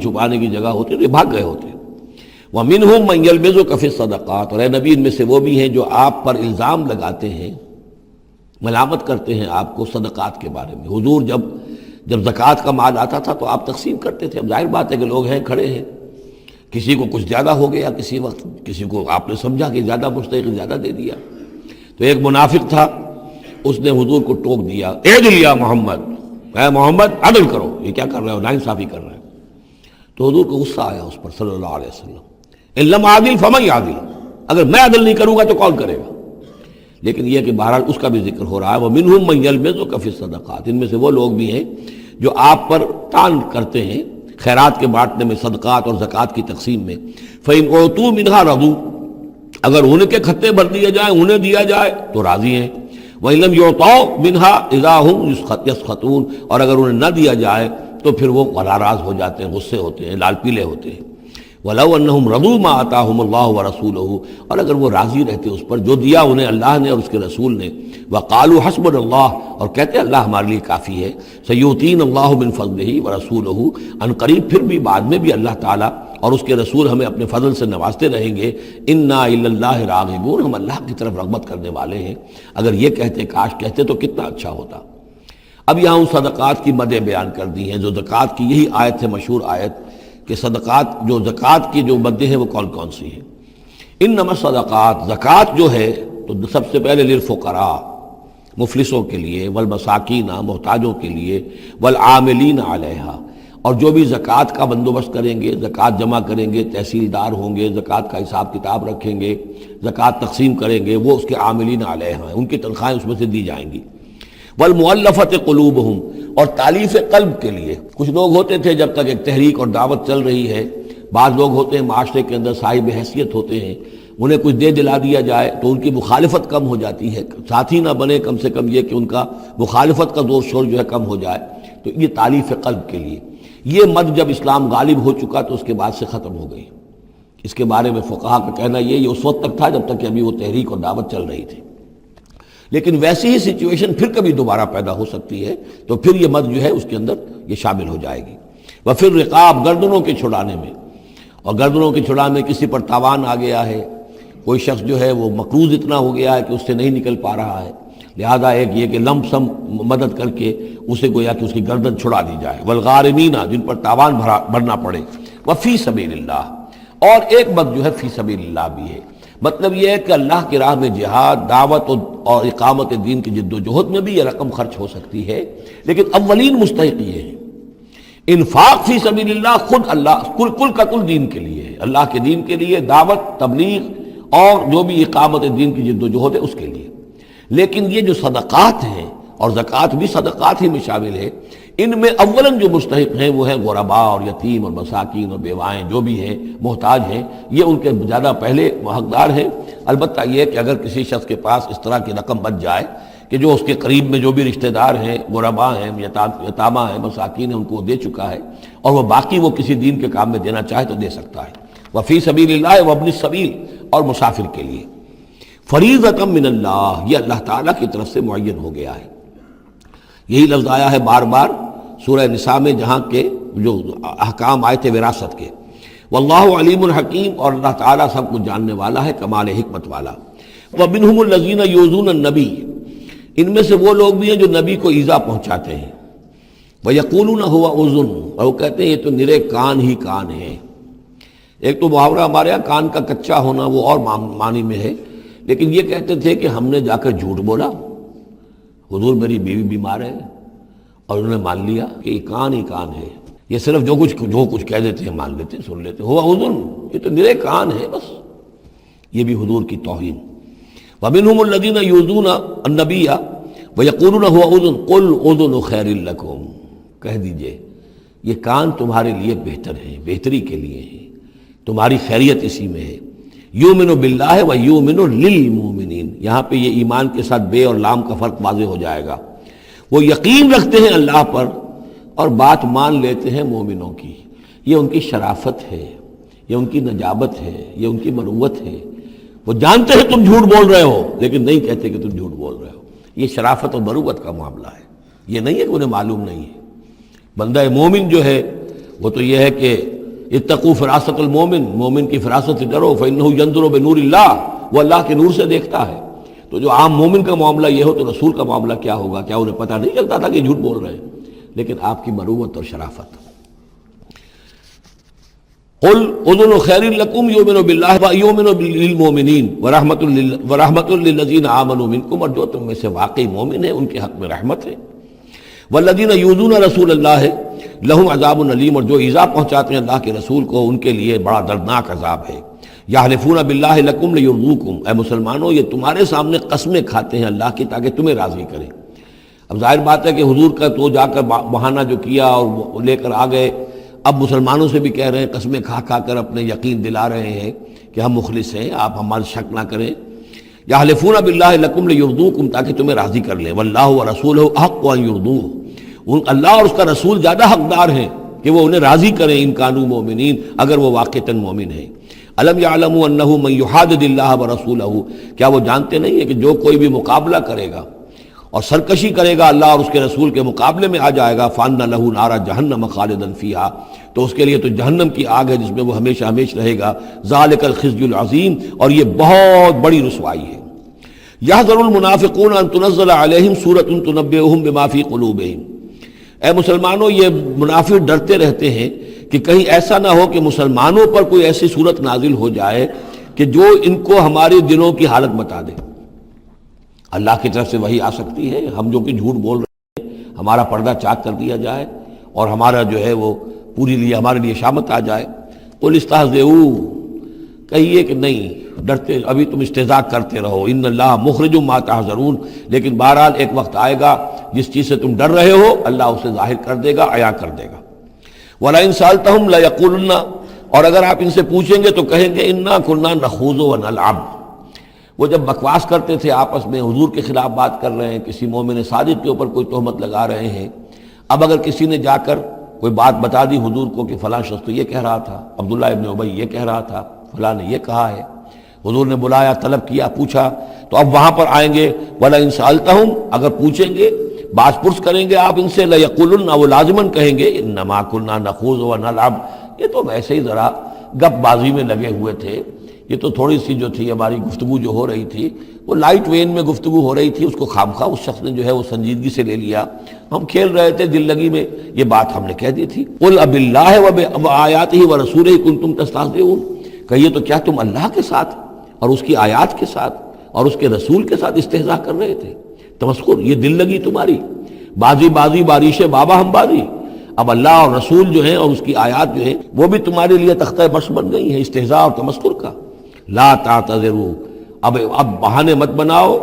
چھپانے کی جگہ ہوتی ہے، یہ بھاگ گئے ہوتے ہیں۔ وَمِنْهُمْ مَنْ يَلْمِزُكَ فِي الصَّدَقَاتِ، اور اے نبی ان میں سے وہ بھی ہیں جو آپ پر الزام لگاتے ہیں، ملامت کرتے ہیں آپ کو صدقات کے بارے میں۔ حضور جب زکوٰۃ کا مال آتا تھا تو آپ تقسیم کرتے تھے۔ اب ظاہر بات ہے کہ لوگ ہیں کھڑے ہیں، کسی کو کچھ زیادہ ہو گیا کسی وقت، کسی کو آپ نے سمجھا کہ زیادہ مستحق زیادہ دے دیا، تو ایک منافق تھا، اس نے حضور کو ٹوک دیا، اعدل یا محمد، اے محمد عدل کرو، یہ کیا کر رہے ہو، ناانصافی کر رہے ہیں۔ تو حضور کو غصہ آیا اس پر صلی اللہ علیہ وسلم، ان لم اعدل فمن یعدل، اگر میں عدل نہیں کروں گا تو کون کرے گا؟ لیکن یہ کہ بہرحال اس کا بھی ذکر ہو رہا ہے، وَمِنْهُمْ مَنْ يَلْمِزُكَ فِي الصَّدَقَاتِ، ان میں سے وہ لوگ بھی ہیں جو آپ پر تان کرتے ہیں خیرات کے بانٹنے میں، صدقات اور زکوٰۃ کی تقسیم میں۔ فَإِنْ أُعْطُوا مِنْهَا رَضُوا، اگر انہیں کے کھتے بھر دیے جائیں، انہیں دیا جائے تو راضی ہیں۔ وَإِنْ لَمْ يُعْطَوْا مِنْهَا إِذَا هُمْ يَسْخَطُونَ، اور اگر انہیں نہ دیا جائے تو پھر وہ ناراض ہو جاتے ہیں، غصے ہوتے ہیں، لال پیلے ہوتے ہیں۔ وَلَوْ أَنَّهُمْ رَضُوا مَا آتَاهُمُ اللَّهُ وَرَسُولُهُ، اور اگر وہ راضی رہتے اس پر جو دیا انہیں اللہ نے اور اس کے رسول نے، وَقَالُوا حَسْبُنَا اللَّهُ، اور کہتے اللہ ہمارے لیے کافی ہے، سَيُؤْتِينَ اللَّهُ مِنْ فَضْلِهِ وَرَسُولُهُ، ان قریب پھر بھی بعد میں بھی اللہ تعالیٰ اور اس کے رسول ہمیں اپنے فضل سے نوازتے رہیں گے۔ اِنَّا إِلَى اللَّهِ رَاغِبُونَ، ہم اللہ کی طرف رغبت کرنے والے ہیں۔ اگر یہ کہتے، کاش کہتے تو کتنا اچھا ہوتا۔ اب یہاں ان صدقات کی مدیں بیان کر دی ہیں جو زکوٰۃ کی، یہی آیت ہے مشہور آیت کہ صدقات جو زکوٰۃ کی جو مدیں ہیں وہ کون کون سی ہیں۔ انما الصدقات، زکوٰۃ جو ہے تو سب سے پہلے للفقراء، مفلسوں کے لیے، والمساکین، محتاجوں کے لیے، والعاملین علیہا، اور جو بھی زکوٰۃ کا بندوبست کریں گے، زکوٰۃ جمع کریں گے، تحصیلدار ہوں گے، زکوٰۃ کا حساب کتاب رکھیں گے، زکوٰۃ تقسیم کریں گے، وہ اس کے عاملین علیہا ہیں، ان کی تنخواہیں اس میں سے دی جائیں گی۔ والمؤلفۃ قلوبہم، اور تالیف قلب کے لیے، کچھ لوگ ہوتے تھے جب تک ایک تحریک اور دعوت چل رہی ہے، بعض لوگ ہوتے ہیں معاشرے کے اندر صاحب حیثیت ہوتے ہیں، انہیں کچھ دے دلا دیا جائے تو ان کی مخالفت کم ہو جاتی ہے، ساتھی نہ بنے، کم سے کم یہ کہ ان کا مخالفت کا زور شور جو ہے کم ہو جائے، تو یہ تالیف قلب کے لیے۔ یہ مد جب اسلام غالب ہو چکا تو اس کے بعد سے ختم ہو گئی۔ اس کے بارے میں فقہا کا کہنا یہ اس وقت تک تھا جب تک کہ ابھی وہ تحریک اور دعوت چل رہی تھی، لیکن ویسی ہی سچویشن پھر کبھی دوبارہ پیدا ہو سکتی ہے تو پھر یہ مد جو ہے اس کے اندر یہ شامل ہو جائے گی۔ وفر رقاب، گردنوں کے چھڑانے میں، اور گردنوں کے چھڑانے میں کسی پر تاوان آ گیا ہے، کوئی شخص جو ہے وہ مقروض اتنا ہو گیا ہے کہ اس سے نہیں نکل پا رہا ہے، لہذا ایک یہ کہ لم سم مدد کر کے اسے گویا کہ اس کی گردن چھڑا دی جائے۔ والغارمین، جن پر تاوان بھرنا پڑے۔ وفی سبیل اللہ، اور ایک مد جو ہے فی سبیل اللہ بھی ہے، مطلب یہ ہے کہ اللہ کی راہ میں جہاد، دعوت اور اقامت دین کی جد و جہد میں بھی یہ رقم خرچ ہو سکتی ہے، لیکن اولین مستحق یہ ہے۔ انفاق فی سبیل اللہ خود اللہ کل کا کل دین کے لیے ہے، اللہ کے دین کے لیے، دعوت، تبلیغ اور جو بھی اقامت دین کی جد و جہد ہے اس کے لیے۔ لیکن یہ جو صدقات ہیں، اور زکوٰۃ بھی صدقات ہی میں شامل ہے، ان میں اولاً جو مستحق ہیں وہ ہیں غرباء اور یتیم اور مساکین اور بیوائیں، جو بھی ہیں محتاج ہیں، یہ ان کے زیادہ پہلے حقدار ہیں۔ البتہ یہ کہ اگر کسی شخص کے پاس اس طرح کی رقم بچ جائے کہ جو اس کے قریب میں جو بھی رشتہ دار ہیں، غرباء ہیں، یتامہ ہیں، مساکین ہیں، ان کو دے چکا ہے، اور وہ باقی وہ کسی دین کے کام میں دینا چاہے تو دے سکتا ہے۔ وفی سبیل اللہ وابن السبیل، اور مسافر کے لیے۔ فریضۃ من اللہ، یہ اللہ تعالیٰ کی طرف سے معین ہو گیا ہے۔ یہی لفظ آیا ہے بار بار سورہ نساء میں، جہاں کے جو احکام آئے تھے وراثت کے۔ واللہ علیم الحکیم، اور اللہ تعالیٰ سب کچھ جاننے والا ہے، کمال حکمت والا۔ ومنہم الذین یؤذون النبی، ان میں سے وہ لوگ بھی ہیں جو نبی کو ایذا پہنچاتے ہیں۔ ویقولون هو اذن، اور وہ کہتے ہیں یہ تو نرے کان ہی کان ہے۔ ایک تو محاورہ ہمارے یہاں کان کا کچا ہونا وہ اور معنی میں ہے، لیکن یہ کہتے تھے کہ ہم نے جا کر جھوٹ بولا، حضور میری بیوی بیمار ہے، اور انہوں نے مان لیا کہ یہ کان ہی کان ہے، یہ صرف جو کچھ کہہ دیتے ہیں مان لیتے ہیں، سن لیتے ہیں، ہوا اذن، یہ تو نرے کان ہے بس۔ یہ بھی حضور کی توہین۔ ومنہم الذین یؤذون النبی ویقولون هو اذن قل اذن خیر لکم، کہہ دیجئے یہ کان تمہارے لیے بہتر ہیں، بہتری کے لیے ہیں، تمہاری خیریت اسی میں ہے۔ یؤمن باللہ و یؤمن للمؤمنین، یہاں پہ یہ ایمان کے ساتھ بے اور لام کا فرق واضح ہو جائے گا۔ وہ یقین رکھتے ہیں اللہ پر اور بات مان لیتے ہیں مومنوں کی، یہ ان کی شرافت ہے، یہ ان کی نجابت ہے، یہ ان کی مروت ہے۔ وہ جانتے ہیں تم جھوٹ بول رہے ہو لیکن نہیں کہتے کہ تم جھوٹ بول رہے ہو، یہ شرافت اور مروت کا معاملہ ہے، یہ نہیں ہے کہ انہیں معلوم نہیں ہے۔ بندہ مومن جو ہے وہ تو یہ ہے کہ اتقوا فراست المومن، مومن کی فراست سے ڈرو، فإنہ ینظر بنور اللہ، وہ اللہ کے نور سے دیکھتا ہے۔ تو جو عام مومن کا معاملہ یہ ہو تو رسول کا معاملہ کیا ہوگا؟ کیا انہیں پتہ نہیں چلتا تھا کہ جھوٹ بول رہے ہیں؟ لیکن آپ کی مروت اور شرافت۔ قل اذن خیر لکم یؤمن باللہ ویؤمن للمؤمنین ورحمۃ للذین آمنوا منکم، اور جو تم میں سے واقعی مومن ہیں ان کے حق میں رحمت ہے۔ والذین یؤذون رسول اللہ لہم عذاب علیم، اور جو ایذا پہنچاتے ہیں اللہ کے رسول کو ان کے لیے بڑا دردناک عذاب ہے۔ یحلفون باللہ لکم لیرضوکم، اے مسلمانوں یہ تمہارے سامنے قسمیں کھاتے ہیں اللہ کی تاکہ تمہیں راضی کریں۔ اب ظاہر بات ہے کہ حضور کا تو جا کر بہانہ جو کیا اور لے کر آ گئے، اب مسلمانوں سے بھی کہہ رہے ہیں، قسمیں کھا کھا کر اپنے یقین دلا رہے ہیں کہ ہم مخلص ہیں، آپ ہمارے شک نہ کریں۔ یحلفون باللہ لکم لیرضوکم، تاکہ تمہیں راضی کر لیں۔ واللہ ورسولہ احق ان یرضوہ، اللہ اور اس کا رسول زیادہ حقدار ہیں کہ وہ انہیں راضی کریں، ان کانوا مومنین، اگر وہ واقعتاً مومن ہیں۔ الم یعلموا انہ من یحادد اللہ ورسولہ، کیا وہ جانتے نہیں ہیں کہ جو کوئی بھی مقابلہ کرے گا اور سرکشی کرے گا اللہ اور اس کے رسول کے مقابلے میں آ جائے گا، فان لہ نار جہنم خالدا فیہا، تو اس کے لیے تو جہنم کی آگ ہے جس میں وہ ہمیشہ ہمیش رہے گا۔ ذالک الخزي العظیم، اور یہ بہت بڑی رسوائی ہے۔ یحذر المنافقون ان تنزل علیہم سورۃ تنبئہم بما فی قلوبہم، اے مسلمانوں یہ منافق ڈرتے رہتے ہیں کہ کہیں ایسا نہ ہو کہ مسلمانوں پر کوئی ایسی صورت نازل ہو جائے کہ جو ان کو ہمارے دلوں کی حالت بتا دے۔ اللہ کی طرف سے وحی آ سکتی ہے، ہم جو کہ جھوٹ بول رہے ہیں ہمارا پردہ چاک کر دیا جائے اور ہمارا جو ہے وہ پوری لیے ہمارے لیے شامت آ جائے۔ قل استہزئوا، کہیے کہ نہیں ڈرتے، ابھی تم استہزاء کرتے رہو، ان اللہ مخرج ما تحذرون، لیکن بہرحال ایک وقت آئے گا جس چیز سے تم ڈر رہے ہو اللہ اسے ظاہر کر دے گا، عیاں کر دے گا۔ وَلَئِن سَأَلْتَهُمْ لَيَقُولُنَّ، اور اگر آپ ان سے پوچھیں گے تو کہیں گے اِنَّا كُنَّا نَخُوضُ وَنَلْعَبُ، وہ جب بکواس کرتے تھے آپس میں، حضور کے خلاف بات کر رہے ہیں، کسی مومن صادق کے اوپر کوئی تہمت لگا رہے ہیں۔ اب اگر کسی نے جا کر کوئی بات بتا دی حضور کو کہ فلاں شخص تو یہ کہہ رہا تھا، عبداللہ ابن ابی یہ کہہ رہا تھا، فلاں نے یہ کہا ہے، حضور نے بلایا، طلب کیا، پوچھا، تو اب وہاں پر آئیں گے وَلَئِن سَأَلْتَهُمْ، اگر پوچھیں گے، باز پرس کریں گے آپ ان سے، لَيَقُولُنَّ، وہ لازماً کہیں گے اِنَّمَا كُنَّا نَخُوضُ وَنَلْعَبُ، یہ تو ویسے ہی ذرا گپ بازی میں لگے ہوئے تھے، یہ تو تھوڑی سی جو تھی ہماری گفتگو جو ہو رہی تھی وہ لائٹ وین میں گفتگو ہو رہی تھی، اس کو خامخواہ اس شخص نے جو ہے وہ سنجیدگی سے لے لیا، ہم کھیل رہے تھے دل لگی میں، یہ بات ہم نے کہہ دی تھی۔ قُلْ أَبِاللَّهِ وَآيَاتِهِ وَرَسُولِهِ كُنتُمْ تَسْتَهْزِئُونَ، کہیے تو کیا تم اللہ کے ساتھ اور اس کی آیات کے ساتھ اور اس کے رسول کے ساتھ استہزاء کر رہے تھے؟ تمسخر، یہ دل لگی تمہاری، بازی بازی بارش بابا ہم بازی، اب اللہ اور رسول جو ہیں اور اس کی آیات جو ہیں وہ بھی تمہارے لیے تختہ برس بن گئی ہیں استہزاء اور تمسخر کا۔ لا تعتذروا، اب بہانے مت بناؤ،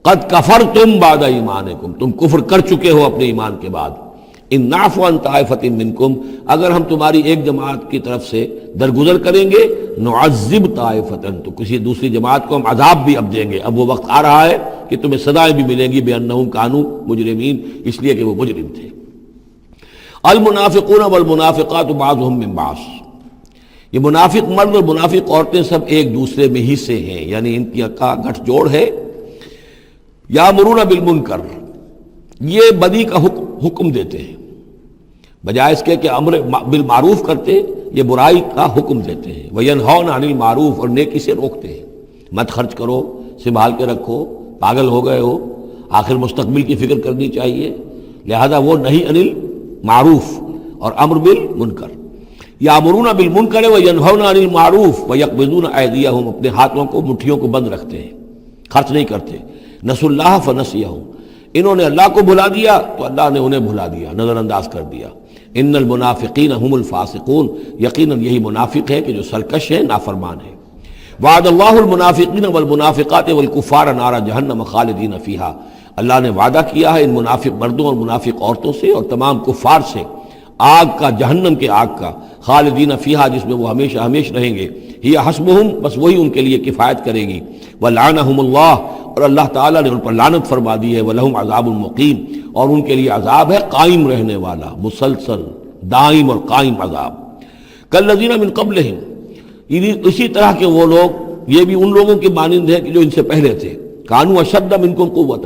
قد کفرتم بعد ایمانکم، تم کفر کر چکے ہو اپنے ایمان کے بعد۔ ان نعفو عن طائفۃ منکم، اگر ہم تمہاری ایک جماعت کی طرف سے درگزر کریں گے، نعذب طائفۃ، تو کسی دوسری جماعت کو ہم عذاب بھی اب دیں گے، اب وہ وقت آ رہا ہے کہ تمہیں سزائیں بھی ملیں گی، بأنہم کانوا مجرمین، اس لیے کہ وہ مجرم تھے۔ المنافقون والمنافقات بعضهم من بعض، یہ منافق مرد اور منافق عورتیں سب ایک دوسرے میں ہی سے ہیں، یعنی ان کی کا گٹھ جوڑ ہے۔ یامرون بالمنکر، یہ بدی کا حکم دیتے ہیں، بجائے اس کے کہ امر بالمعروف کرتے یہ برائی کا حکم دیتے ہیں۔ وینہون عن المعروف، اور نیکی سے روکتے ہیں، مت خرچ کرو، سنبھال کے رکھو، پاگل ہو گئے ہو، آخر مستقبل کی فکر کرنی چاہیے، لہذا وہ نہیں عن المعروف اور امر بالمنکر۔ یامرون بالمنکر وینہون عن المعروف ویقبضون ایدیہم، اپنے ہاتھوں کو مٹھیوں کو بند رکھتے ہیں، خرچ نہیں کرتے۔ نسوا اللہ فنسیہم، انہوں نے اللہ کو بھلا دیا تو اللہ نے انہیں بھلا دیا، نظر انداز کر دیا۔ ان المنافقین هم الفاسقون، یقیناً یہی منافق ہے کہ جو سرکش ہے، نافرمان ہے۔ وعد اللہ المنافقین والمنافقات والکفار نار جہنم خالدین فیہا، اللہ نے وعدہ کیا ہے ان منافق مردوں اور منافق عورتوں سے اور تمام کفار سے آگ کا، جہنم کے آگ کا، خالدین فیہا، جس میں وہ ہمیشہ ہمیش رہیں گے۔ ہی حسبہم، بس وہی ان کے لیے کفایت کرے گی۔ ولعنہم اللہ، اور اللہ تعالیٰ نے ان پر لعنت فرما دی ہے۔ ولہم عذاب مقیم، اور ان کے لیے عذاب ہے قائم رہنے والا، مسلسل دائم اور قائم عذاب۔ کالذین من قبلہم، اسی طرح کے وہ لوگ، یہ بھی ان لوگوں کے مانند ہے کہ جو ان سے پہلے تھے۔ کانوا اشد منکم قوۃ،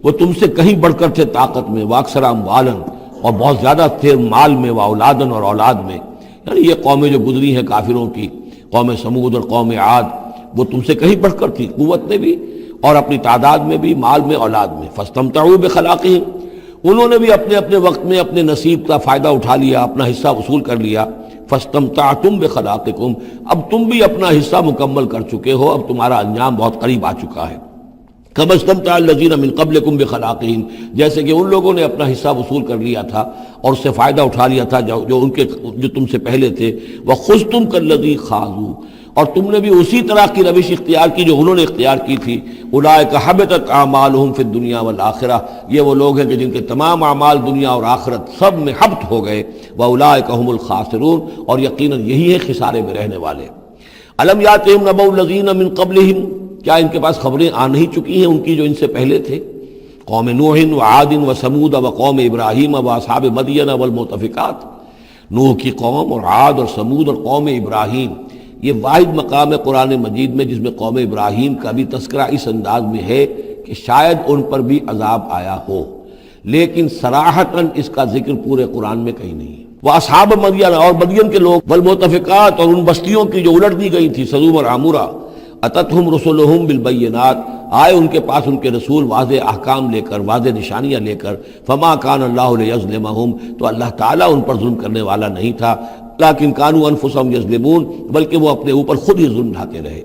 وہ تم سے کہیں بڑھ کر تھے طاقت میں، واکثر اموالا، اور بہت زیادہ تھے مال میں و اولادن اور اولاد میں. یعنی یہ قومیں جو گزری ہیں کافروں کی، قوم سمود اور قوم عاد، وہ تم سے کہیں بڑھ کر تھی، قوت میں بھی اور اپنی تعداد میں بھی، مال میں، اولاد میں. فاستمتعوا بخلاقہم، انہوں نے بھی اپنے اپنے وقت میں اپنے نصیب کا فائدہ اٹھا لیا، اپنا حصہ وصول کر لیا. فاستمتعتم بخلاقکم، اب تم بھی اپنا حصہ مکمل کر چکے ہو، اب تمہارا انجام بہت قریب آ چکا ہے. کما استمتع الذین من قبلکم بخلاقہم، جیسے کہ ان لوگوں نے اپنا حصہ وصول کر لیا تھا اور اس سے فائدہ اٹھا لیا تھا جو تم سے پہلے تھے. وخذتم کالذی خاضوا، اور تم نے بھی اسی طرح کی روش اختیار کی جو انہوں نے اختیار کی تھی. اولئک حبطت اعمالہم فی الدنیا والآخرہ، یہ وہ لوگ ہیں کہ جن کے تمام اعمال دنیا اور آخرت سب میں حبط ہو گئے. واولئک هم الخاسرون، اور یقیناً یہی ہے خسارے میں رہنے والے. الم یاتہم نبأ الذین من قبلہم، کیا ان کے پاس خبریں آ نہیں چکی ہیں ان کی جو ان سے پہلے تھے؟ قوم نوح وعاد وثمود وقوم ابراہیم واصحاب مدین والمؤتفکات. نوح کی قوم اور عاد اور سمود اور قوم ابراہیم، یہ واحد مقام ہے قرآن مجید میں جس میں قوم ابراہیم کا بھی تذکرہ اس انداز میں ہے کہ شاید ان پر بھی عذاب آیا ہو، لیکن صراحتاً اس کا ذکر پورے قرآن میں کہیں نہیں ہے. وہ اصحاب مدین، اور مدین کے لوگ، والمؤتفکات، اور ان بستیوں کی جو الٹ دی گئی تھی، سدوم اور عمورہ. اتتہم رسلہم بالبینات، آئے ان کے پاس ان کے رسول واضح احکام لے کر، واضح نشانیاں لے کر. فما کان اللہ لیظلمہم، تو اللہ تعالیٰ ان پر ظلم کرنے والا نہیں تھا. لیکن کانوا انفسہم یظلمون، بلکہ وہ اپنے اوپر خود ہی ظلم ڈھاتے رہے.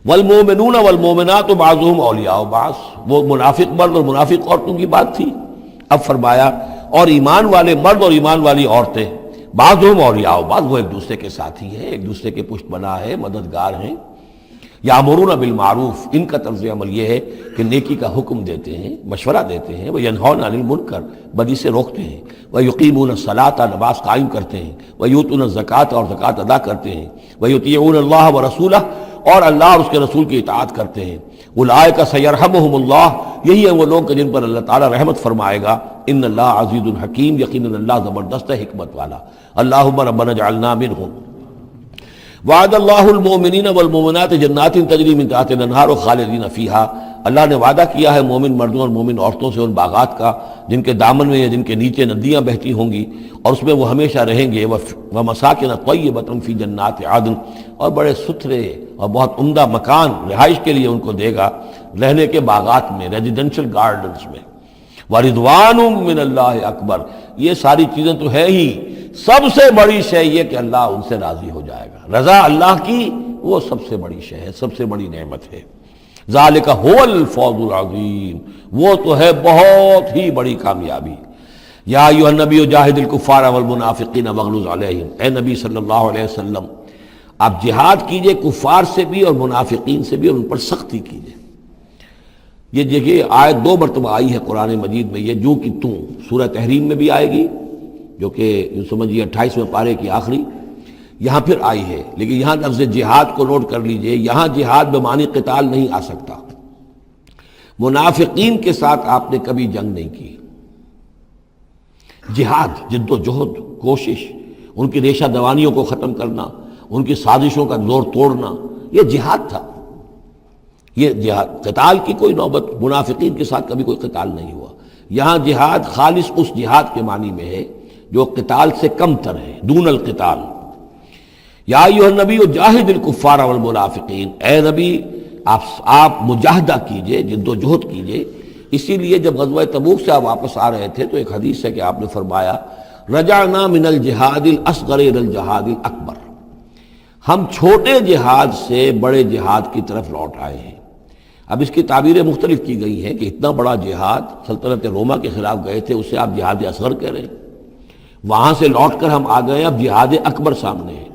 والمؤمنون والمؤمنات بعضهم اولیاء بعض، وہ منافق مرد اور منافق عورتوں کی بات تھی. اب فرمایا اور ایمان والے مرد اور ایمان والی عورتیں، بعضهم اولیاء بعض، وہ ایک دوسرے کے ساتھی ہیں، ایک دوسرے کے پشت بنا ہے، مددگار ہیں. یامرون بالمعروف، ان کا طرز عمل یہ ہے کہ نیکی کا حکم دیتے ہیں، مشورہ دیتے ہیں. وینہون عن المنکر، بدی سے روکتے ہیں. ویقیمون الصلاۃ، نماز قائم کرتے ہیں. ویؤتون الزکوٰۃ، اور زکوٰۃ ادا کرتے ہیں. ویطیعون اللہ ورسولہ، اور اللہ اور اس کے رسول کی اطاعت کرتے ہیں. اولئک سیرحمہم اللہ، یہی ہیں وہ لوگ کہ جن پر اللہ تعالیٰ رحمت فرمائے گا. ان اللہ عزیز الحکیم، یقیناً اللہ زبردست ہے، حکمت والا. اللہم ربنا اجعلنا منہم. وعد اللہ المؤمنین والمؤمنات جنات تجری من تحتها الانہار خالدین فیہا، اللہ نے وعدہ کیا ہے مومن مردوں اور مومن عورتوں سے ان باغات کا جن کے دامن میں یا جن کے نیچے ندیاں بہتی ہوں گی، اور اس میں وہ ہمیشہ رہیں گے. ومساکن طیبۃ فی جنات عدن، اور بڑے ستھرے اور بہت عمدہ مکان رہائش کے لیے ان کو دے گا، رہنے کے باغات میں، ریزیڈینشل گارڈنز میں. ورضوان من اللہ اکبر، یہ ساری چیزیں تو ہے ہی، سب سے بڑی شے یہ کہ اللہ ان سے راضی ہو جائے گا. رضا اللہ کی وہ سب سے بڑی شے ہے، سب سے بڑی نعمت ہے. ذالک هو الفوز العظیم، وہ تو ہے بہت ہی بڑی کامیابی. یا ایھا النبی جاہد الکفار والمنافقین واغلظ علیہم، اے نبی صلی اللہ علیہ وسلم آپ جہاد کیجئے کفار سے بھی اور منافقین سے بھی، اور ان پر سختی کیجئے. یہ دیکھیے آیت 2 مرتبہ آئی ہے قرآن مجید میں، یہ جو کہ تم، سورہ تحریم میں بھی آئے گی جو کہ سمجھیے 28ویں پارے کی آخری، یہاں پھر آئی ہے. لیکن یہاں لفظ جہاد کو نوٹ کر لیجئے، یہاں جہاد بمعنی قتال نہیں آ سکتا. منافقین کے ساتھ آپ نے کبھی جنگ نہیں کی. جہاد، جد و جہد، کوشش، ان کی ریشہ دوانیوں کو ختم کرنا، ان کی سازشوں کا زور توڑنا، یہ جہاد تھا. یہ جہاد، قتال کی کوئی نوبت منافقین کے ساتھ کبھی کوئی قتال نہیں ہوا. یہاں جہاد خالص اس جہاد کے معنی میں ہے جو قتال سے کم تر ہے، دون القتال. یا ایھا النبی جاہد الکفار والمنافقین، اے نبی آپ مجاہدہ کیجئے، جد و جہد کیجئے. اسی لیے جب غزوہ تبوک سے آپ واپس آ رہے تھے تو ایک حدیث ہے کہ آپ نے فرمایا رجعنا من الجہاد الاصغر الى الجہاد الاکبر، ہم چھوٹے جہاد سے بڑے جہاد کی طرف لوٹ آئے ہیں. اب اس کی تعبیریں مختلف کی گئی ہیں کہ اتنا بڑا جہاد، سلطنت روما کے خلاف گئے تھے، اسے آپ جہاد اصغر کہہ رہے ہیں. وہاں سے لوٹ کر ہم آ گئے، اب جہاد اکبر سامنے ہے.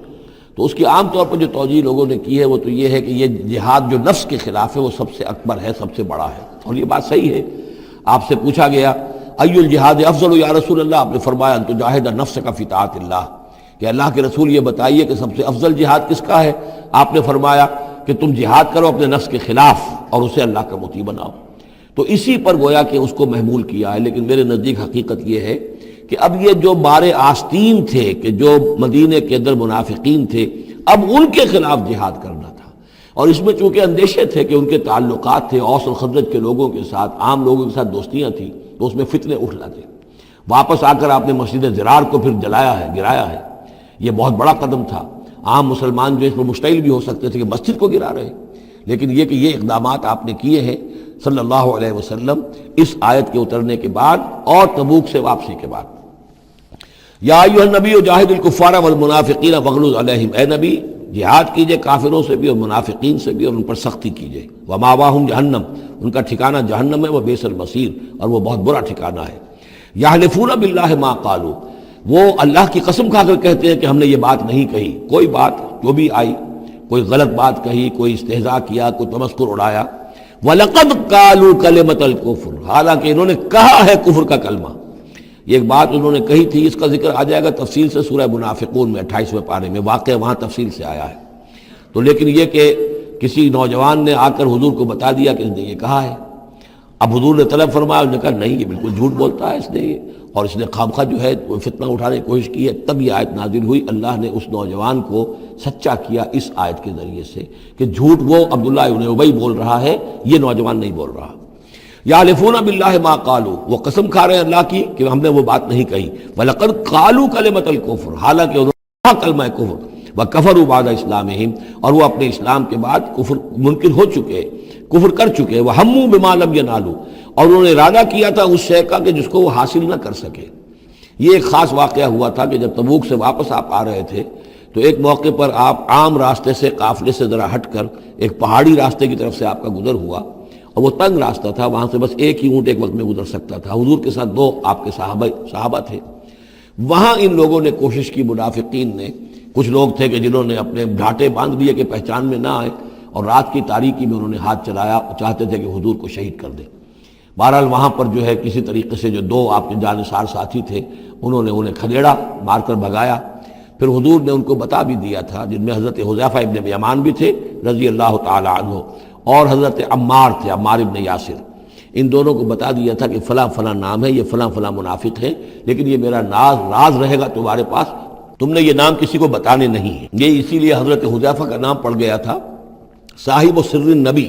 تو اس کی عام طور پر جو توجیہ لوگوں نے کی ہے وہ تو یہ ہے کہ یہ جہاد جو نفس کے خلاف ہے وہ سب سے اکبر ہے، سب سے بڑا ہے. اور یہ بات صحیح ہے. آپ سے پوچھا گیا ای الجہاد افضل یا رسول اللہ، آپ نے فرمایا ان تجاہد نفسک فی طاعت اللہ، کہ اللہ کے رسول یہ بتائیے کہ سب سے افضل جہاد کس کا ہے؟ آپ نے فرمایا کہ تم جہاد کرو اپنے نفس کے خلاف اور اسے اللہ کا مطیع بناؤ. تو اسی پر گویا کہ اس کو محمول کیا ہے. لیکن میرے نزدیک حقیقت یہ ہے کہ اب یہ جو بارے آستین تھے، کہ جو مدینے کے اندر منافقین تھے، اب ان کے خلاف جہاد کرنا تھا. اور اس میں چونکہ اندیشے تھے کہ ان کے تعلقات تھے اوس اور خزرج کے لوگوں کے ساتھ، عام لوگوں کے ساتھ دوستیاں تھیں، تو اس میں فتنے اٹھ لاتے. واپس آ کر آپ نے مسجد ضرار کو پھر جلایا ہے، گرایا ہے۔ یہ بہت بڑا قدم تھا۔ عام مسلمان جو اس پر مشتعل بھی ہو سکتے تھے کہ مسجد کو گرا رہے، لیکن یہ کہ یہ اقدامات آپ نے کیے ہیں صلی اللہ علیہ وسلم اس آیت کے اترنے کے بعد اور تبوک سے واپسی کے بعد۔ یا ایھا النبی جاہد الکفار والمنافقین واغلظ علیہم، اے نبی جہاد کیجئے کافروں سے بھی اور منافقین سے بھی اور ان پر سختی کیجئے۔ ومأواہم جہنم، ان کا ٹھکانہ جہنم ہے، وبئس المصیر، اور وہ بہت برا ٹھکانہ ہے۔ یحلفون باللہ ما قالوا، وہ اللہ کی قسم کھا کر کہتے ہیں کہ ہم نے یہ بات نہیں کہی۔ کوئی بات جو بھی آئی، کوئی غلط بات کہی، کوئی استہزاء کیا، کوئی تمسخر اڑایا۔ وَلَقَدْ قَالُوا كَلِمَةَ الْكُفْرِ، حالانکہ انہوں نے کہا ہے کفر کا کلمہ۔ یہ ایک بات انہوں نے کہی تھی، اس کا ذکر آ جائے گا تفصیل سے سورہ منافقون میں 28ویں پارے میں، واقعہ وہاں تفصیل سے آیا ہے۔ تو لیکن یہ کہ کسی نوجوان نے آ کر حضور کو بتا دیا کہ اس نے یہ کہا ہے، اب حضور نے طلب فرمایا، انہوں نے کہا نہیں، یہ بالکل جھوٹ بولتا ہے اس نے، اور اس نے خامخواہ جو ہے فتنہ اٹھانے کی کوشش کی ہے۔ تب یہ آیت نازل ہوئی، اللہ نے اس نوجوان کو سچا کیا اس آیت کے ذریعے سے کہ جھوٹ وہ عبداللہ ابن ابی بول رہا ہے، یہ نوجوان نہیں بول رہا۔ یحلفون باللہ ما قالوا، وہ قسم کھا رہے ہیں اللہ کی کہ ہم نے وہ بات نہیں کہی۔ وَلَقَدْ قَالُوا كَلِمَةَ الْكُفْرِ، حالانکہ انہوں نے کہا کلمہ کفر۔ وَكَفَرُوا بَعْدَ اسلامہم، اور وہ اپنے اسلام کے بعد کفر منکر ہو چکے، کفر کر چکے۔ وَهَمُّوا بِمَا لَمْ يَنَالُوا، اور انہوں نے ارادہ کیا تھا اس شے کا کہ جس کو وہ حاصل نہ کر سکے۔ یہ ایک خاص واقعہ ہوا تھا کہ جب تبوک سے واپس آپ آ رہے تھے تو ایک موقع پر آپ عام راستے سے، قافلے سے ذرا ہٹ کر ایک پہاڑی راستے کی طرف سے آپ کا گزر ہوا، اور وہ تنگ راستہ تھا، وہاں سے بس ایک ہی اونٹ ایک وقت میں گزر سکتا تھا۔ حضور کے ساتھ 2 آپ کے صحابہ تھے۔ وہاں ان لوگوں نے کوشش کی، منافقین نے، کچھ لوگ تھے کہ جنہوں نے اپنے ڈھانٹے باندھ دیے کہ پہچان میں نہ آئے، اور رات کی تاریکی میں انہوں نے ہاتھ چلایا، چاہتے تھے کہ حضور کو شہید کر دیں۔ بہرحال وہاں پر جو ہے کسی طریقے سے جو 2 آپ کے جانثار ساتھی تھے انہوں نے انہیں کھدیڑا، مار کر بھگایا۔ پھر حضور نے ان کو بتا بھی دیا تھا، جن میں حضرت حذیفہ ابن یمان بھی تھے رضی اللہ تعالی عنہ، اور حضرت عمار تھے، عمار ابن یاسر۔ ان دونوں کو بتا دیا تھا کہ فلاں فلاں نام ہے، یہ فلاں فلاں منافق ہے، لیکن یہ میرا راز رہے گا تمہارے پاس، تم نے یہ نام کسی کو بتانے نہیں ہے۔ یہ اسی لیے حضرت حذیفہ کا نام پڑ گیا تھا صاحب سر النبی،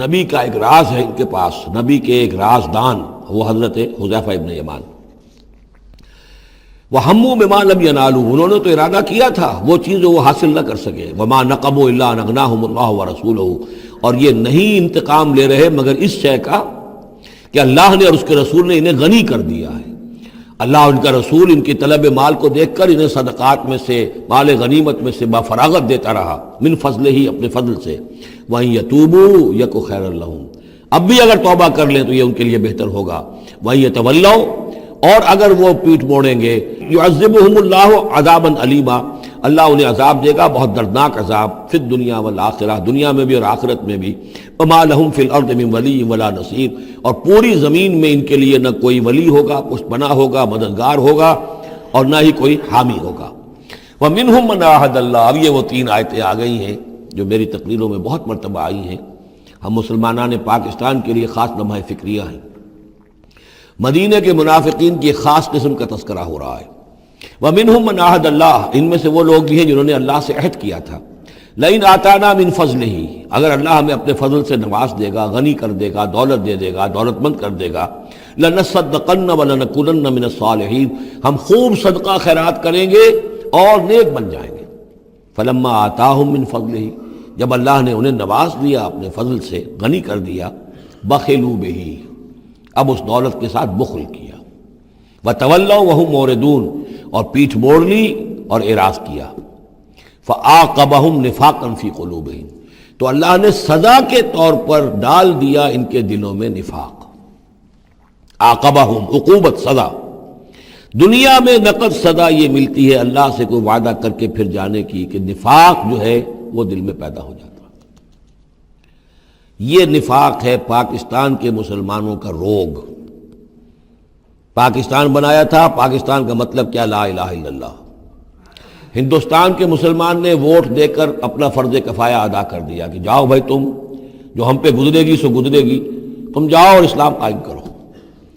نبی کا ایک راز ہے ان کے پاس، نبی کے ایک رازدان، وہ حضرت حذیفہ ابن یمان۔ وَهَمُّوا بِمَا لَمْ يَنَالُوا، انہوں نے تو ارادہ کیا تھا وہ چیز جو وہ حاصل نہ کر سکے۔ وَمَا نَقَمُوا إِلَّا أَنْ أَغْنَاهُمُ اللَّهُ وَرَسُولُهُ، اور یہ نہیں انتقام لے رہے مگر اس شے کا کہ اللہ نے اور اس کے رسول نے انہیں غنی کر دیا ہے۔ اللہ اور ان کا رسول ان کی طلب مال کو دیکھ کر انہیں صدقات میں سے، مال غنیمت میں سے بفراغت دیتا رہا، من فضلہ ہی، اپنے فضل سے۔ وَإِن يَتُوبُوا يَكُ خَيْرًا لَّهُمْ، اب بھی اگر توبہ کر لیں تو یہ ان کے لیے بہتر ہوگا۔ وَإِن يَتَوَلَّوْا، اور اگر وہ پیٹھ موڑیں گے، يُعَذِّبُهُمُ اللَّهُ عَذَابًا أَلِيمًا، اللہ انہیں عذاب دے گا، بہت دردناک عذاب، فی الدنیا والآخرہ، دنیا میں بھی اور آخرت میں بھی۔ وَمَا لَهُمْ فِي الْأَرْضِ مِنْ وَلِيٍّ وَلَا نَصِيرٍ، اور پوری زمین میں ان کے لیے نہ کوئی ولی ہوگا، پشت پناہ ہوگا، مددگار ہوگا، اور نہ ہی کوئی حامی ہوگا۔ وَمِنْهُمْ مَنْ عَاهَدَ اللَّهُ، اب یہ وہ 3 آیتیں آ گئی ہیں جو میری تقریروں میں بہت مرتبہ آئی ہیں، ہم مسلمانان پاکستان کے لیے خاص لمحہ فکریہ ہیں۔ مدینہ کے منافقین کی ایک خاص قسم کا تذکرہ ہو رہا ہے۔ وَمِنْهُمْ مَنْ عَاهَدَ اللَّهُ، ان میں سے وہ لوگ بھی ہیں جنہوں نے اللہ سے عہد کیا تھا، لَئِنْ آتَانَا مِنْ فَضْلِهِ، اگر اللہ ہمیں اپنے فضل سے نواز دے گا، غنی کر دے گا، دولت دے دے گا، دولت مند کر دے گا، لَنَصَّدَّقَنَّ وَلَنَكُونَنَّ مِنَ الصَّالِحِينَ، ہم خوب صدقہ خیرات کریں گے اور نیک بن جائیں گے۔ فَلَمَّا آتَاهُم مِّن فَضْلِهِ، جب اللہ نے انہیں نواز دیا اپنے فضل سے، غنی کر دیا، بَخِلُوا بِهِ، اب اس دولت کے ساتھ بخل کیا، وَتَوَلَّوْا وَهُمْ مُعْرِضُونَ، اور پیٹھ موڑ لی اور اعراض کیا۔ فَعَاقَبَهُمْ نِفَاقًا فِي قُلُوبِهِمْ، تو اللہ نے سزا کے طور پر ڈال دیا ان کے دلوں میں نفاق۔ عاقبہم، عقوبت، سزا۔ دنیا میں نقد سزا یہ ملتی ہے اللہ سے کوئی وعدہ کر کے پھر جانے کی کہ نفاق جو ہے وہ دل میں پیدا ہو جاتا ہے۔ یہ نفاق ہے پاکستان کے مسلمانوں کا روگ۔ پاکستان بنایا تھا، پاکستان کا مطلب کیا؟ لا الہ الا اللہ۔ ہندوستان کے مسلمان نے ووٹ دے کر اپنا فرض کفایہ ادا کر دیا کہ جاؤ بھائی، تم جو ہم پہ گزرے گی سو گزرے گی، تم جاؤ اور اسلام قائم کرو۔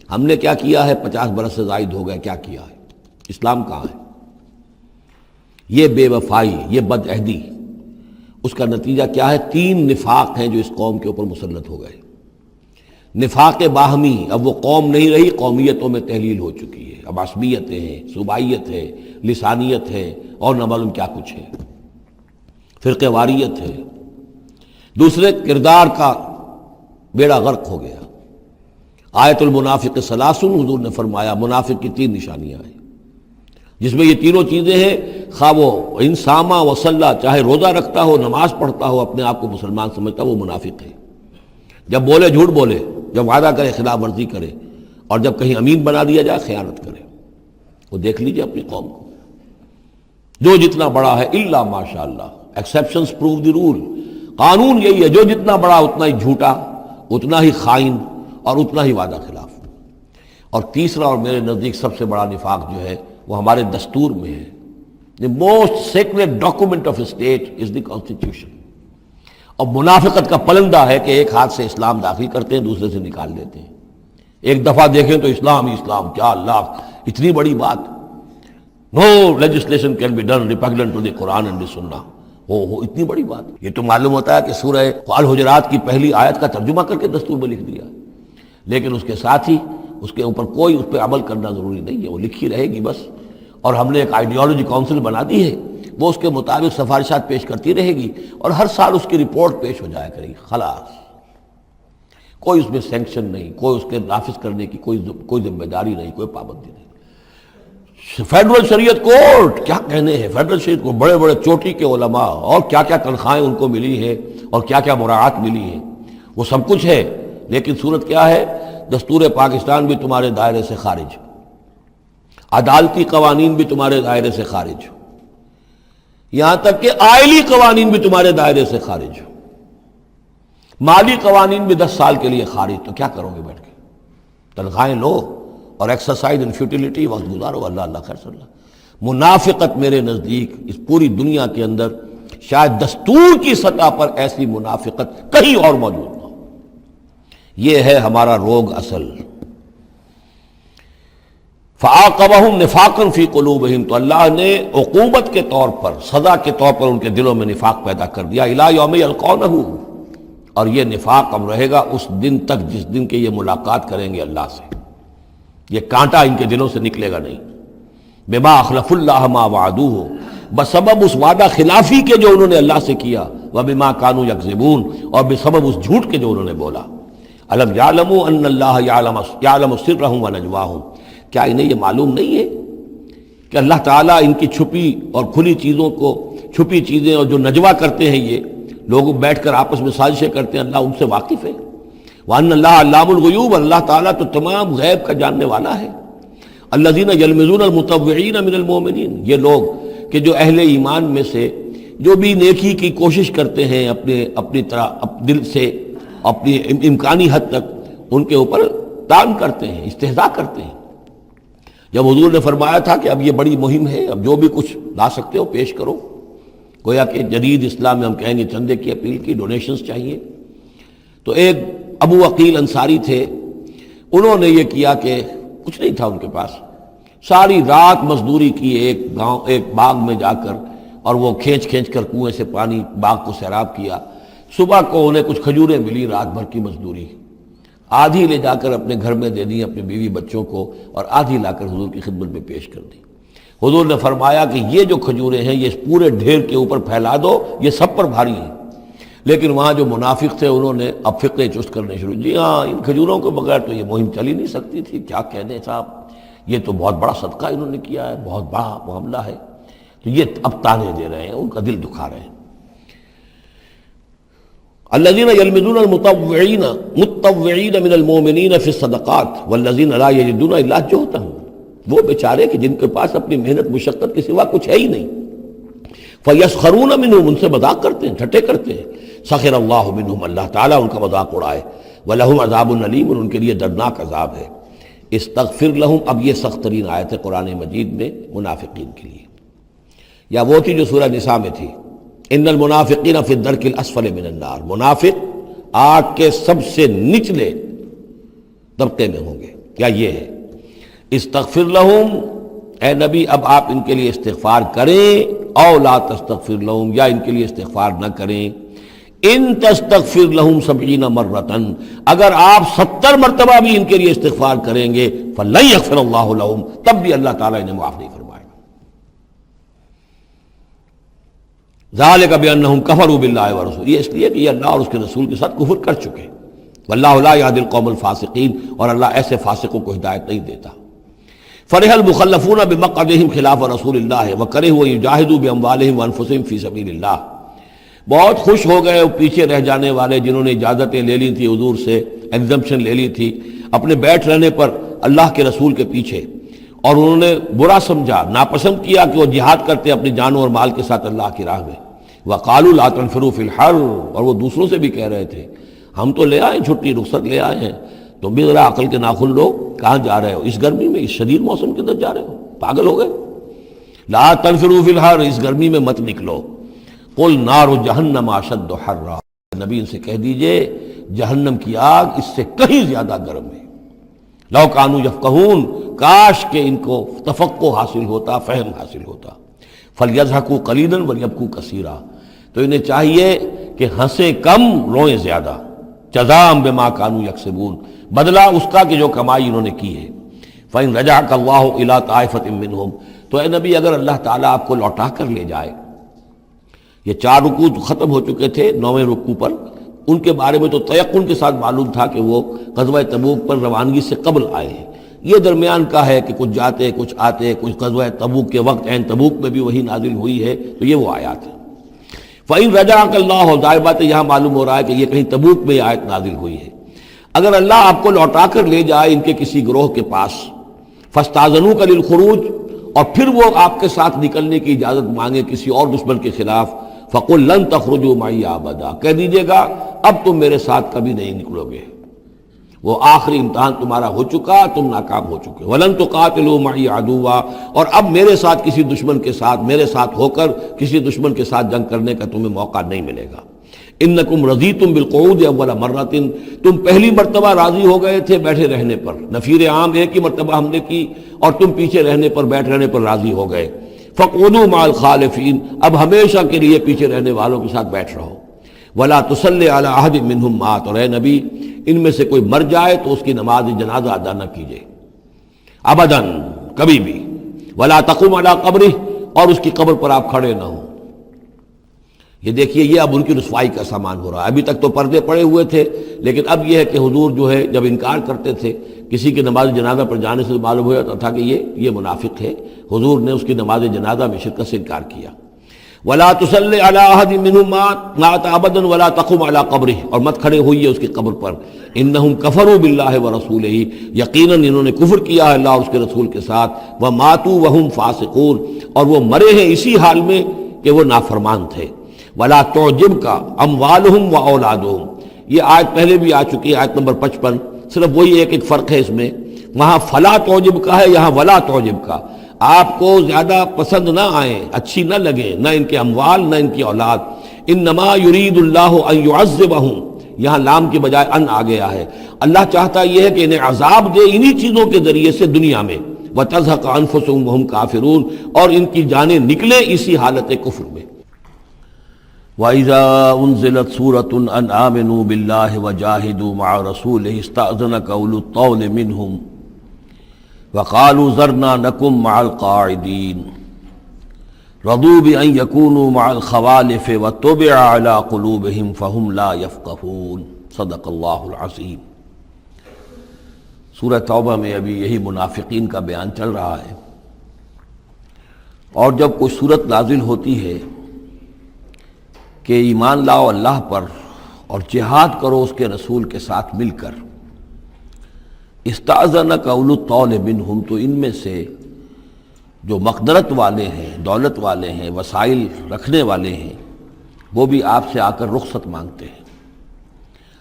ہم نے کیا کیا ہے؟ 50 برس سے زائد ہو گئے، کیا کیا ہے؟ اسلام کہاں ہے؟ یہ بے وفائی، یہ بد عہدی، اس کا نتیجہ کیا ہے؟ 3 نفاق ہیں جو اس قوم کے اوپر مسلط ہو گئے۔ نفاق باہمی، اب وہ قوم نہیں رہی، قومیتوں میں تحلیل ہو چکی ہے، اب عصبیتیں ہیں، صوبائیت ہے، لسانیت ہے، اور نہ معلوم کیا کچھ ہے، فرقہ واریت ہے۔ دوسرے، کردار کا بیڑا غرق ہو گیا۔ آیت المنافق ثلاثن، حضور نے فرمایا منافق کی 3 نشانیاں ہیں، جس میں یہ تینوں چیزیں ہیں، خواہ وہ انسامہ وصلہ، چاہے روزہ رکھتا ہو، نماز پڑھتا ہو، اپنے آپ کو مسلمان سمجھتا ہو، وہ منافق ہے۔ جب بولے جھوٹ بولے، جب وعدہ کرے خلاف ورزی کرے، اور جب کہیں امین بنا دیا جائے خیانت کرے۔ وہ دیکھ لیجئے اپنی قوم کو، جو جتنا بڑا ہے الا ماشاء اللہ، ایکسیپشنز پروو دی رول، قانون یہی ہے، جو جتنا بڑا اتنا ہی جھوٹا، اتنا ہی خائن، اور اتنا ہی وعدہ خلاف۔ اور تیسرا، اور میرے نزدیک سب سے بڑا نفاق جو ہے وہ ہمارے دستور میں ہے۔ The most sacred document of a state is the constitution۔ اور منافقت کا پلندہ ہے کہ ایک ہاتھ سے اسلام داخل کرتے ہیں، دوسرے سے نکال دیتے ہیں۔ ایک دفعہ دیکھیں تو اسلام ہی اسلام، کیا اللہ، اتنی بڑی بات، no legislation can be done repugnant to the Quran and the Sunnah۔ ہو اتنی بڑی بات، یہ تو معلوم ہوتا ہے کہ سورہ الحجرات کی پہلی آیت کا ترجمہ کر کے دستور میں لکھ دیا، لیکن اس کے ساتھ ہی اس کے اوپر کوئی اس پہ عمل کرنا ضروری نہیں ہے، وہ لکھی رہے گی بس۔ اور ہم نے ایک آئیڈیالوجی کونسل بنا دی ہے، وہ اس کے مطابق سفارشات پیش کرتی رہے گی، اور ہر سال اس کی رپورٹ پیش ہو جایا کرے گی، خلاص۔ کوئی اس میں سینکشن نہیں، کوئی اس کے نافذ کرنے کی کوئی ذمہ داری نہیں، کوئی پابندی نہیں۔ فیڈرل شریعت کورٹ، کیا کہنے ہیں فیڈرل شریعت کو، بڑے بڑے چوٹی کے علماء، اور کیا کیا تنخواہیں ان کو ملی ہیں، اور کیا کیا مراعات ملی ہیں، وہ سب کچھ ہے، لیکن صورت کیا ہے؟ دستور پاکستان بھی تمہارے دائرے سے خارج، عدالتی قوانین بھی تمہارے دائرے سے خارج، یہاں تک کہ آئلی قوانین بھی تمہارے دائرے سے خارج، مالی قوانین بھی 10 سال کے لیے خارج۔ تو کیا کرو گے بیٹھ کے؟ تنخواہیں لو اور ایکسرسائز ان فیوٹیلیٹی، وقت گزارو، اللہ اللہ خیر صلی اللہ۔ منافقت میرے نزدیک اس پوری دنیا کے اندر شاید دستور کی سطح پر ایسی منافقت کہیں اور موجود نہ ہو۔ یہ ہے ہمارا روگ اصل۔ فَعَاقَبَهُمْ نِفَاقًا فِي قُلُوبِهِمْ، تو اللہ نے عقوبت کے طور پر، سزا کے طور پر ان کے دلوں میں نفاق پیدا کر دیا، إِلَىٰ يَوْمِ يَلْقَوْنَهُ، اور یہ نفاق اب رہے گا اس دن تک جس دن کے یہ ملاقات کریں گے اللہ سے۔ یہ کانٹا ان کے دلوں سے نکلے گا نہیں۔ بِمَا أَخْلَفُوا اللَّهَ مَا وَعَدُوهُ، بسبب اس وعدہ خلافی کے جو انہوں نے اللہ سے کیا، وَبِمَا كَانُوا يَكْذِبُونَ، اور بسبب اس جھوٹ کے جو انہوں نے بولا۔ أَلَمْ يَعْلَمُوا أَنَّ اللَّهَ يَعْلَمُ سِرَّهُمْ وَنَجْوَاهُمْ، کیا انہیں یہ معلوم نہیں ہے کہ اللہ تعالیٰ ان کی چھپی اور کھلی چیزوں کو، چھپی چیزیں اور جو نجوا کرتے ہیں، یہ لوگ بیٹھ کر آپس میں سازشیں کرتے ہیں، اللہ ان سے واقف ہے۔ وَأَنَّ اللَّهَ عَلَّامُ الْغُيُوبِ، اللہ تعالیٰ تو تمام غیب کا جاننے والا ہے۔ الَّذِينَ يَلْمِزُونَ الْمُطَوِّعِينَ مِنَ الْمُؤْمِنِينَ، یہ لوگ کہ جو اہل ایمان میں سے جو بھی نیکی کی کوشش کرتے ہیں اپنی طرح دل سے، اپنی امکانی حد تک ان کے اوپر طعن کرتے ہیں، استہزاء کرتے ہیں۔ جب حضور نے فرمایا تھا کہ اب یہ بڑی مہم ہے، اب جو بھی کچھ لا سکتے ہو پیش کرو، گویا کہ جدید اسلام میں ہم کہیں گے چندے کی اپیل کی، ڈونیشنز چاہیے، تو ایک ابو عقیل انصاری تھے، انہوں نے یہ کیا کہ کچھ نہیں تھا ان کے پاس، ساری رات مزدوری کی ایک باغ میں جا کر، اور وہ کھینچ کر کنویں سے پانی باغ کو سیراب کیا۔ صبح کو انہیں کچھ کھجوریں ملی، رات بھر کی مزدوری، آدھی لے جا کر اپنے گھر میں دے دی اپنی بیوی بچوں کو، اور آدھی لا کر حضور کی خدمت میں پیش کر دی۔ حضور نے فرمایا کہ یہ جو کھجوریں ہیں یہ اس پورے ڈھیر کے اوپر پھیلا دو، یہ سب پر بھاری ہیں۔ لیکن وہاں جو منافق تھے انہوں نے اب فقے چست کرنے شروع، جی ہاں ان کھجوروں کے بغیر تو یہ مہم چل ہی نہیں سکتی تھی، کیا کہنے صاحب، یہ تو بہت بڑا صدقہ انہوں نے کیا ہے، بہت بڑا معاملہ ہے، تو یہ اب تانے دے رہے ہیں، ان کا دل دکھا رہے ہیں۔ الذين يلمزون المطوعين من المؤمنين في الصدقات والذين لا يجدون الا جهدهم، وہ بیچارے کہ جن کے پاس اپنی محنت مشقت کے سوا کچھ ہے ہی نہیں، فيسخرون منهم، ان سے مذاق کرتے ہیں، ٹھٹے کرتے ہیں، سخر اللہ منهم، اللہ تعالیٰ ان کا مذاق اڑائے، ولهم عذاب علیم، اور ان کے لیے دردناک عذاب ہے۔ استغفر لهم، اب یہ سخت ترین آیت ہے قرآن مجید میں منافقین کے لیے، یا وہ تھی جو سورہ نساء میں تھی، ان المنافقین فی الدرک الاسفل من النار، منافق آگ کے سب سے نچلے طبقے میں ہوں گے۔ کیا یہ ہے؟ استغفر لہم، اے نبی اب آپ ان کے لیے استغفار کریں، او لا تستغفر لہم، یا ان کے لیے استغفار نہ کریں، ان تستغفر لهم 70 مرۃ، اگر آپ 70 مرتبہ بھی ان کے لیے استغفار کریں گے فلن یغفر اللہ لهم، تب بھی اللہ تعالیٰ انہیں معاف نہیں فرمائے گا۔ ذالک بانہم کفروا باللہ ورسولہ، یہ اس لیے کہ یہ اللہ اور اس کے رسول کے ساتھ کفر کر چکے، واللہ لا یہدی القوم الفاسقین، اور اللہ ایسے فاسقوں کو ہدایت نہیں دیتا۔ فرح المخلفون بمقعدہم خلاف رسول اللہ وکرہوا ان یجاہدوا باموالہم وانفسہم فی سبیل اللہ، بہت خوش ہو گئے وہ پیچھے رہ جانے والے جنہوں نے اجازتیں لے لی تھی حضور سے، ایگزمپشن لے لی تھی اپنے بیٹھ رہنے پر اللہ کے رسول کے پیچھے، اور انہوں نے برا سمجھا، ناپسند کیا کہ وہ جہاد کرتے اپنی جانوں اور مال کے ساتھ اللہ کی راہ میں۔ وقالوا لا تنفروا فی الحر، اور وہ دوسروں سے بھی کہہ رہے تھے ہم تو لے آئے چھٹی رخصت لے آئے ہیں، تم بھی ذرا عقل کے ناخن لو، کہاں جا رہے ہو اس گرمی میں، اس شدید موسم کے اندر جا رہے ہو، پاگل ہو گئے؟ لا تنفروا فی الحر، اس گرمی میں مت نکلو۔ قل نار جہنم اشد حرا، نبی ان سے کہہ دیجئے جہنم کی آگ اس سے کہیں زیادہ گرم ہے۔ لو کانوا یفقہون، کاش کہ ان کو تفقہ حاصل ہوتا، فہم حاصل ہوتا۔ فلیضحکوا قلیلا ولیبکوا کثیرا، تو انہیں چاہیے کہ ہنسیں کم روئیں زیادہ، جزاء بما کانوا یکسبون، بدلہ اس کا کہ جو کمائی انہوں نے کی ہے۔ فإن رجعک اللہ الی طائفۃ منہم، تو اے نبی اگر اللہ تعالیٰ آپ کو لوٹا کر لے جائے، یہ 4 رکوع ختم ہو چکے تھے، 9ویں رکوع پر ان کے بارے میں تو تیقن کے ساتھ معلوم تھا کہ وہ غزوہ تبوک پر روانگی سے قبل آئے ہیں، یہ درمیان کا ہے کہ کچھ جاتے کچھ آتے، کچھ غزوہ تبوک کے وقت عین تبوک میں بھی وہی نازل ہوئی ہے، تو یہ وہ آیات ہے۔ فَإِن رَجَعَكَ اللَّهُ، ظاہر بات ہے یہاں معلوم ہو رہا ہے کہ یہ کہیں تبوک میں یہ آیت نازل ہوئی ہے۔ اگر اللہ آپ کو لوٹا کر لے جائے ان کے کسی گروہ کے پاس، فَاسْتَأْذَنُوكَ لِلْخُرُوجِ، اور پھر وہ آپ کے ساتھ نکلنے کی اجازت مانگے کسی اور دشمن کے خلاف، فَقُلْ لَن تَخْرُجُوا مَعِيَ أَبَدًا، کہہ دیجیے گا اب تم میرے ساتھ کبھی نہیں نکلو گے، وہ آخری امتحان تمہارا ہو چکا، تم ناکام ہو چکے۔ وَلَن تُقَاتِلُوا مَعِيَ عَدُوًّا، اور اب میرے ساتھ کسی دشمن کے ساتھ، میرے ساتھ ہو کر کسی دشمن کے ساتھ جنگ کرنے کا تمہیں موقع نہیں ملے گا۔ اِنَّكُمْ رَضِيتُمْ بِالْقُعُودِ أَوَّلَ مَرَّةٍ، تم پہلی مرتبہ راضی ہو گئے تھے بیٹھے رہنے پر، نفیر عام ایک ہی مرتبہ ہم نے کی اور تم پیچھے رہنے پر، بیٹھ رہنے پر راضی ہو گئے۔ فَقْعُدُوا مَعَ الْخَالِفِينَ، اب ہمیشہ کے لیے پیچھے رہنے والوں کے ساتھ بیٹھ رہو۔ وَلَا تُصَلِّ عَلَىٰ أَحَدٍ مِّنْهُمْ مَاتَ، اور اے نبی ان میں سے کوئی مر جائے تو اس کی نماز جنازہ ادا نہ کیجیے، ابداً، کبھی بھی۔ وَلَا تَقُمْ عَلَىٰ قَبْرِهِ، اور اس کی قبر پر آپ کھڑے نہ ہوں۔ یہ دیکھیے یہ اب ان کی رسوائی کا سامان ہو رہا ہے، ابھی تک تو پردے پڑے ہوئے تھے، لیکن اب یہ ہے کہ حضور جو ہے جب انکار کرتے تھے کسی کی نماز جنازہ پر جانے سے معلوم ہو جاتا تھا کہ یہ منافق ہے، حضور نے اس کی نماز جنازہ میں شرکت سے انکار کیا۔ وَلَا تُصَلِّ عَلَىٰ أَحَدٍ مِّنْهُمْ مَاتَ أَبَدًا وَلَا تَقُمْ عَلَىٰ قَبْرِهِ، اور مت کھڑے ہوئیے اس کی قبر پر۔ إِنَّهُمْ كَفَرُوا بِاللَّهِ وَرَسُولِهِ، یقیناً انہوں نے کفر کیا ہے اللہ اور اس کے رسول کے ساتھ۔ وَمَاتُوا وَهُمْ فَاسِقُونَ، اور وہ مرے ہیں اسی حال میں کہ وہ نافرمان تھے۔ وَلَا تُعْجِبْكَ أَمْوَالُهُمْ وَأَوْلَادُهُم، یہ آیت پہلے بھی آ چکی ہے، آیت نمبر 55، صرف وہی ایک فرق ہے اس میں، وہاں فَلَا تُعْجِبْكَ ہے، یہاں وَلَا تُعْجِبْكَ، آپ کو زیادہ پسند نہ آئیں، اچھی نہ لگیں، نہ ان کے اموال نہ ان کی اولاد۔ انما یرید اللہ ان یعذبہم، یہاں لام کے بجائے ان آ گیا ہے، اللہ چاہتا یہ ہے کہ انہیں عذاب دے انہی چیزوں کے ذریعے سے دنیا میں، وتزہق انفسہم وہم کافرون، اور ان کی جانیں نکلیں اسی حالت کفر میں۔ وَإِذَا أُنزِلَتْ سُورَةٌ أَنْ آمِنُوا بِاللَّهِ وَجَاهِدُوا مَعَ رَسُولِهِ اسْتَأْذَنَكَ أُولُو الطَّوْلِ مِنْهُمْ وَقَالُوا ذَرْنَا نَكُن مَّعَ الْقَاعِدِينَ رَضُوا بِأَن يَكُونُوا مَعَ الْخَوَالِفِ وَطُبِعَ عَلَىٰ قُلُوبِهِمْ فَهُمْ لَا يَفْقَهُونَ۔ صدق اللہ العظیم۔ سورہ توبہ میں ابھی یہی منافقین کا بیان چل رہا ہے، اور جب کوئی صورت نازل ہوتی ہے کہ ایمان لاؤ اللہ پر اور جہاد کرو اس کے رسول کے ساتھ مل کر، استأذنک اولو الطول منہم، تو ان میں سے جو مقدرت والے ہیں، دولت والے ہیں، وسائل رکھنے والے ہیں، وہ بھی آپ سے آ کر رخصت مانگتے ہیں۔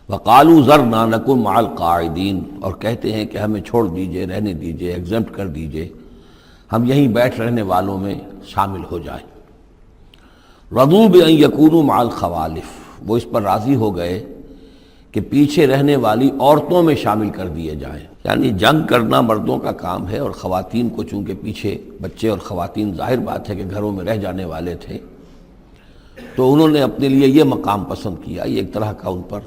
وقالوا ذرنا نکن مع القاعدین، اور کہتے ہیں کہ ہمیں چھوڑ دیجئے، رہنے دیجئے، ایگزمپٹ کر دیجئے، ہم یہیں بیٹھ رہنے والوں میں شامل ہو جائیں۔ رضوا بأن یکونوا مع الخوالف، وہ اس پر راضی ہو گئے کہ پیچھے رہنے والی عورتوں میں شامل کر دیے جائیں، یعنی جنگ کرنا مردوں کا کام ہے، اور خواتین کو چونکہ پیچھے بچے اور خواتین ظاہر بات ہے کہ گھروں میں رہ جانے والے تھے، تو انہوں نے اپنے لیے یہ مقام پسند کیا، یہ ایک طرح کا ان پر